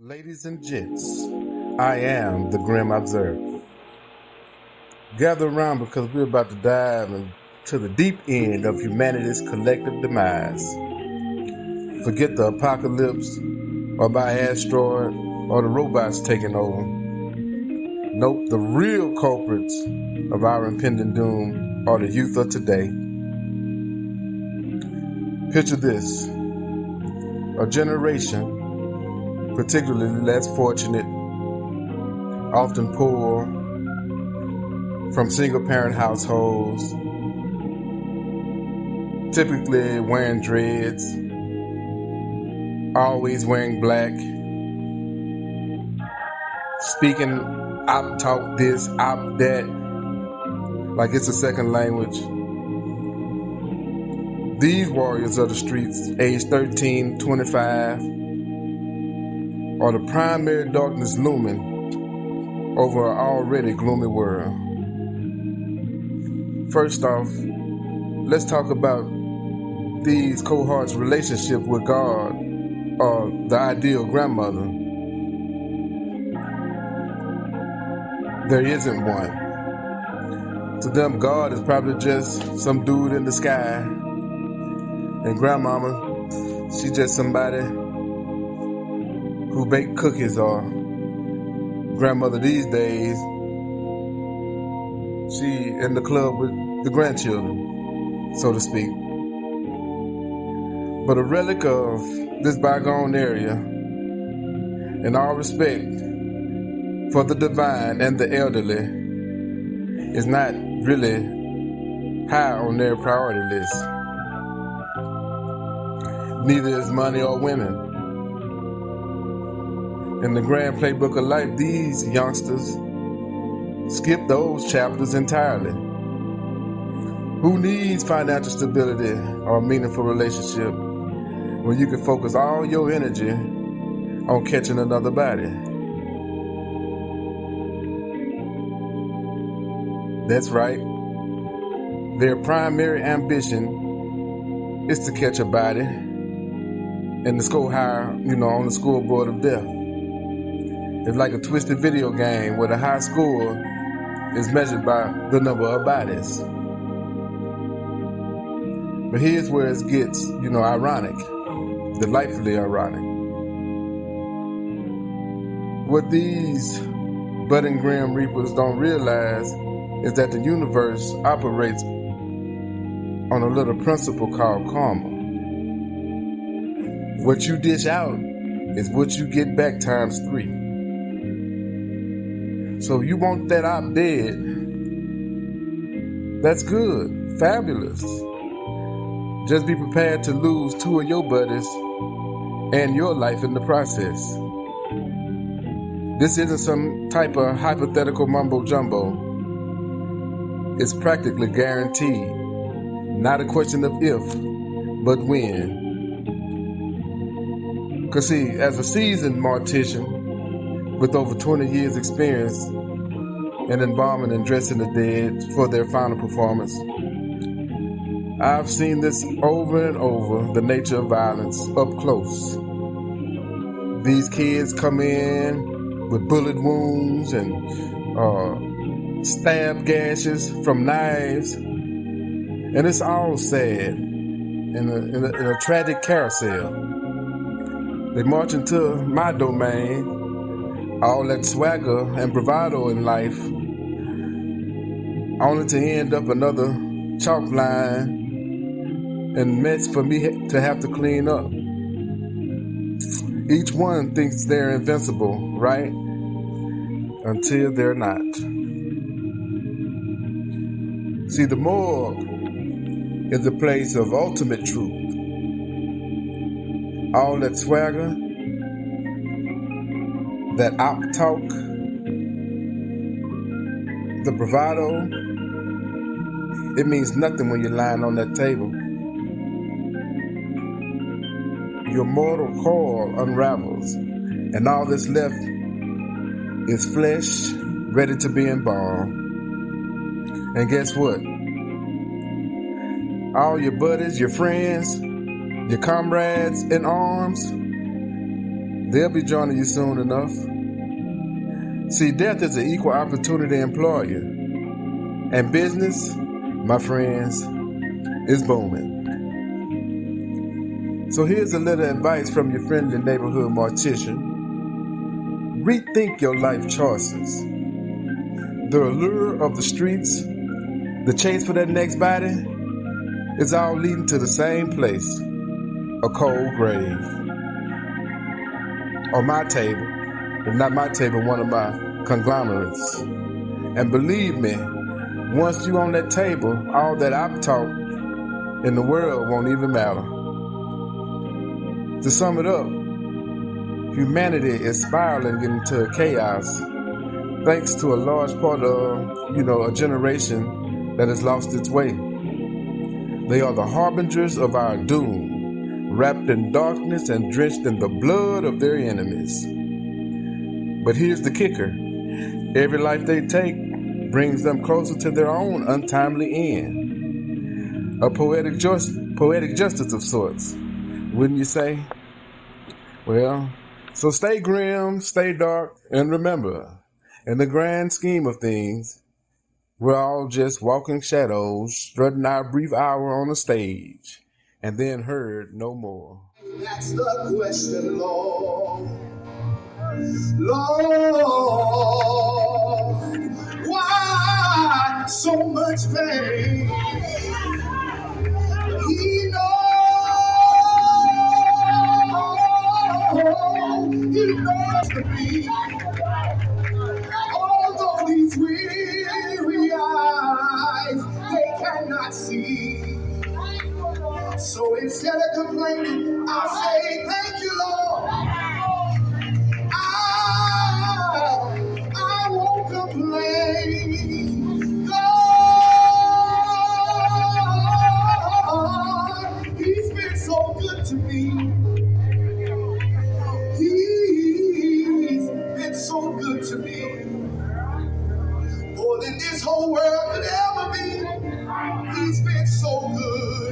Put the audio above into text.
Ladies and gents, I am the Grim Observer. Gather around because we're about to dive into the deep end of humanity's collective demise. Forget the apocalypse, or by asteroid, or the robots taking over. Nope, the real culprits of our impending doom are the youth of today. Picture this: a generation, particularly less fortunate, often poor, from single-parent households, typically wearing dreads, always wearing black, speaking op talk this, op that, like it's a second language. These warriors of the streets, age 13, 25, are the primary darkness looming over an already gloomy world. First off, let's talk about these cohorts' relationship with God, or the ideal grandmother. There isn't one. To them, God is probably just some dude in the sky, and grandmama, she's just somebody who bake cookies, or grandmother these days, she in the club with the grandchildren, so to speak. But a relic of this bygone era, in all respect for the divine and the elderly, is not really high on their priority list. Neither is money or women. In the grand playbook of life, these youngsters skip those chapters entirely. Who needs financial stability or a meaningful relationship when you can focus all your energy on catching another body? That's right. Their primary ambition is to catch a body and to score higher, on the scoreboard of death. It's like a twisted video game where the high score is measured by the number of bodies. But here's where it gets, ironic, delightfully ironic. What these budding Grim Reapers don't realize is that the universe operates on a little principle called karma. What you dish out is what you get back times 3. So you want that op dead, that's good, fabulous. Just be prepared to lose 2 of your buddies and your life in the process. This isn't some type of hypothetical mumbo jumbo. It's practically guaranteed. Not a question of if, but when. Cause see, as a seasoned mortician with over 20 years experience in embalming and dressing the dead for their final performance, I've seen this over and over, the nature of violence up close. These kids come in with bullet wounds and stab gashes from knives, and it's all sad in a tragic carousel. They march into my domain, all that swagger and bravado in life, only to end up another chalk line and mess for me to have to clean up. Each one thinks they're invincible, right? Until they're not. See, the morgue is the place of ultimate truth. All that swagger, that op talk, the bravado, it means nothing when you're lying on that table. Your mortal coil unravels, and all that's left is flesh ready to be embalmed. And guess what? All your buddies, your friends, your comrades in arms, They'll be joining you soon enough. See, death is an equal opportunity employer. And business, my friends, is booming. So here's a little advice from your friendly neighborhood mortician. Rethink your life choices. The allure of the streets, the chase for that next body, is all leading to the same place, a cold grave. Or my table, if not my table, one of my conglomerates. And believe me, once you on that table, all that I've taught in the world won't even matter. To sum it up, humanity is spiraling into chaos thanks to a large part of, a generation that has lost its way. They are the harbingers of our doom, wrapped in darkness and drenched in the blood of their enemies. But here's the kicker. Every life they take brings them closer to their own untimely end. A poetic justice of sorts, wouldn't you say? Well, so stay grim, stay dark, and remember, in the grand scheme of things, we're all just walking shadows, strutting our brief hour on a stage, and then heard no more. That's the question, Lord. Lord, why so much pain? He knows to be. Although these weary eyes, they cannot see. So instead of complaining, I say, thank you, Lord. I won't complain. God, He's been so good to me. He's been so good to me. More than this whole world could ever be. He's been so good.